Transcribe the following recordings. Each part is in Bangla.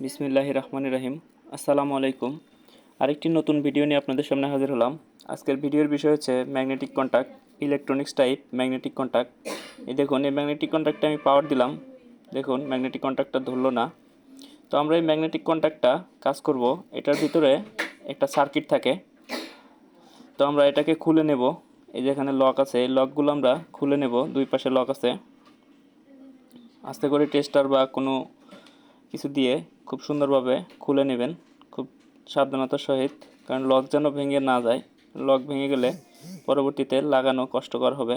বিসমিল্লাহির রহমানির রহিম। আসসালামু আলাইকুম। আরেকটি নতুন ভিডিও নিয়ে আপনাদের সামনে হাজির হলাম। আজকের ভিডিওর বিষয় হচ্ছে magnetic contact, electronics type magnetic contact. এই দেখুন, এই ম্যাগনেটিক কন্ট্যাক্টে আমি পাওয়ার দিলাম, দেখুন ম্যাগনেটিক কন্ট্যাক্টটা ধরলো না। তো আমরা এই ম্যাগনেটিক কন্ট্যাক্টটা কাজ করব, এটার ভিতরে একটা সার্কিট থাকে। তো আমরা এটাকে খুলে নেব। এই যে এখানে লক আছে, এই লকগুলো আমরা খুলে নেব, দুই পাশে লক আছে। আস্তে করে টেস্টার বা কোনো কিছু দিয়ে খুব সুন্দরভাবে খুলে নেবেন, খুব সাবধানতার সহিত, কারণ লক যেন ভেঙে না যায়। লক ভেঙে গেলে পরবর্তীতে লাগানো কষ্টকর হবে।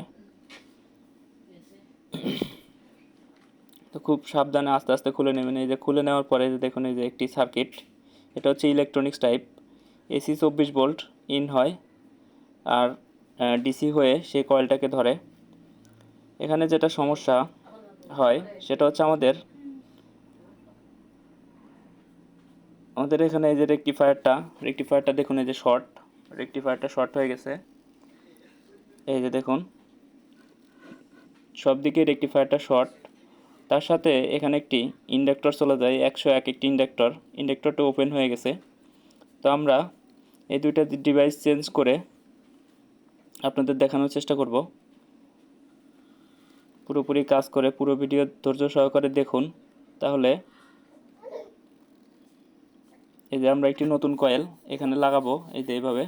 তো খুব সাবধানে আস্তে আস্তে খুলে নেবেন। এই যে খুলে নেওয়ার পরে যে দেখুন, এই যে একটি সার্কিট, এটা হচ্ছে electronics type. AC 24 volt in হয় আর ডিসি হয়ে সেই কয়েলটাকে ধরে। এখানে যেটা সমস্যা হয় সেটা হচ্ছে আমাদের এখানে এই যে রেকটিফায়ারটা দেখুন, এই যে রেকটিফায়ারটা শর্ট হয়ে গেছে। এই যে দেখুন, সব দিকে রেকটিফায়ারটা শর্ট। তার সাথে এখানে একটি ইন্ডাক্টর চলে যায়, 101 একটি ইন্ডাক্টরটা ওপেন হয়ে গেছে। তো আমরা এই দুইটা ডিভাইস চেঞ্জ করে আপনাদের দেখানোর চেষ্টা করব। পুরোপুরি কাজ করে পুরো ভিডিও ধৈর্য সহকারে দেখুন, তাহলে এই যে আমরা একটি নতুন কয়েল এখানে লাগাবো, এই যে এইভাবে।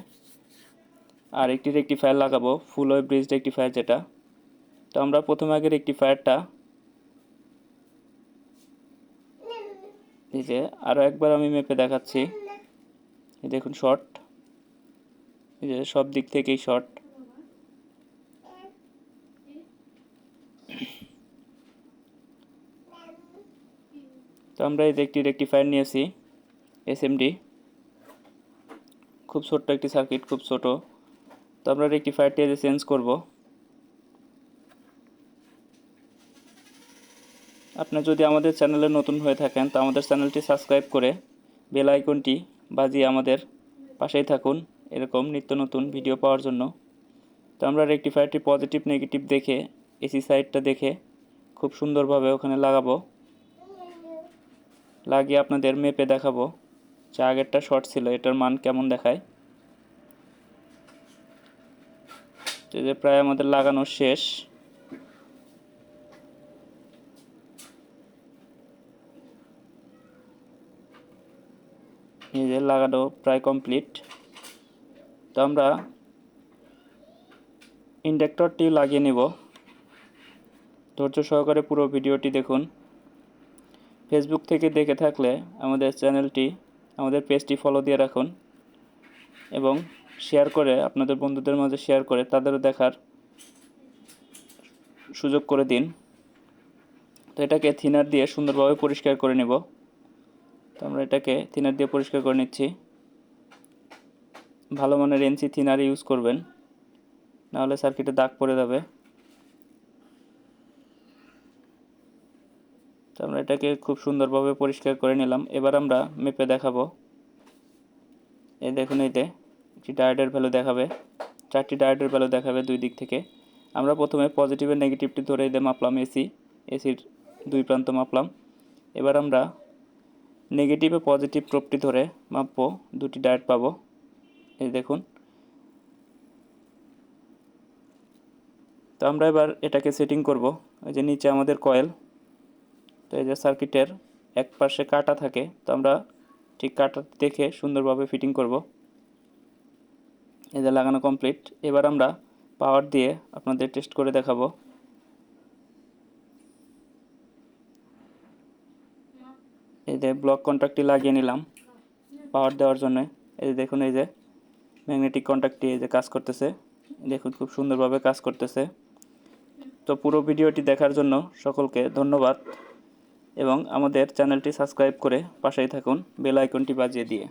আর একটি রেকটিফায়ার লাগাবো, ফুল ওয়েভ ব্রিজ রেকটিফায়ার যেটা। তো আমরা প্রথমে আগে রেকটিফায়ারটা, এই যে আরও একবার আমি মেপে দেখাচ্ছি। এই দেখুন শর্ট, এই যে সব দিক থেকেই শর্ট। তো আমরা এই যে একটি রেকটিফায়ার নিয়েছি, এসএমডি, খুব ছোট্ট একটি সার্কিট, খুব ছোট। তো আমরা রেকটিফায়ারটি যে চেঞ্জ করব। আপনি যদি আমাদের চ্যানেলে নতুন হয়ে থাকেন তো আমাদের চ্যানেলটি সাবস্ক্রাইব করে বেল আইকনটি বাজিয়ে আমাদের পাশেই থাকুন, এরকম নিত্য নতুন ভিডিও পাওয়ার জন্য। তো আমরা রেকটিফায়ারটি পজিটিভ নেগেটিভ দেখে, এসি সাইডটা দেখে খুব সুন্দরভাবে ওখানে লাগাবো। লাগিয়ে আপনাদের মেপে দেখাবো যে আগেরটা শর্ট ছিল, এটার মান কেমন দেখায়। তো যে প্রায় আমাদের লাগানো শেষ। এই যে লাগানো প্রায় কমপ্লিট। তো আমরা ইন্ডাক্টরটি লাগিয়ে নেব। ধৈর্য সহকারে পুরো ভিডিওটি দেখুন। ফেসবুক থেকে দেখে থাকলে আমাদের চ্যানেলটি, আমাদের পেজটি ফলো দিয়ে রাখুন এবং শেয়ার করে আপনাদের বন্ধুদের মাঝে শেয়ার করে তাদেরও দেখার সুযোগ করে দিন। তো এটাকে থিনার দিয়ে সুন্দরভাবে পরিষ্কার করে নেব। তো আমরা এটাকে থিনার দিয়ে পরিষ্কার করে নিচ্ছি। ভালো মানের এনসি থিনার ইউজ করবেন, নাহলে সার্কিটে দাগ পড়ে যাবে। তো আমরা এটাকে খুব সুন্দরভাবে পরিষ্কার করে নিলাম। এবার আমরা মেপে দেখাবো। এই দেখুন, এইতে একটি ডায়োডের ভ্যালু দেখাবে, 4টি ডায়োডের ভ্যালু দেখাবে দুই দিক থেকে। আমরা প্রথমে পজিটিভের নেগেটিভটি ধরে দিয়ে মাপলাম, এসির দুই প্রান্ত মাপলাম। এবার আমরা নেগেটিভে পজিটিভ প্রোবটি ধরে মাপবো, দুটি ডায়োড পাবো। এই দেখুন। তো আমরা এবার এটাকে সেটিং করব। এই যে নিচে আমাদের কয়েল, তো এই যে সার্কিটের এক পাশে কাটা থাকে, তো আমরা ঠিক কাটা দেখে সুন্দরভাবে ফিটিং করব। এই যে লাগানো কমপ্লিট। এবার আমরা পাওয়ার দিয়ে আপনাদের টেস্ট করে দেখাবো। এই যে ব্লক কন্ট্যাক্টটি লাগিয়ে নিলাম পাওয়ার দেওয়ার জন্য। এই যে দেখুন, এই যে ম্যাগনেটিক কন্ট্যাক্টটি এই যে কাজ করতেছে, দেখুন খুব সুন্দরভাবে কাজ করতেছে। তো পুরো ভিডিওটি দেখার জন্য সকলকে ধন্যবাদ এবং আমাদের চ্যানেলটি সাবস্ক্রাইব করে পাশেই থাকুন বেল আইকনটি বাজিয়ে দিয়ে।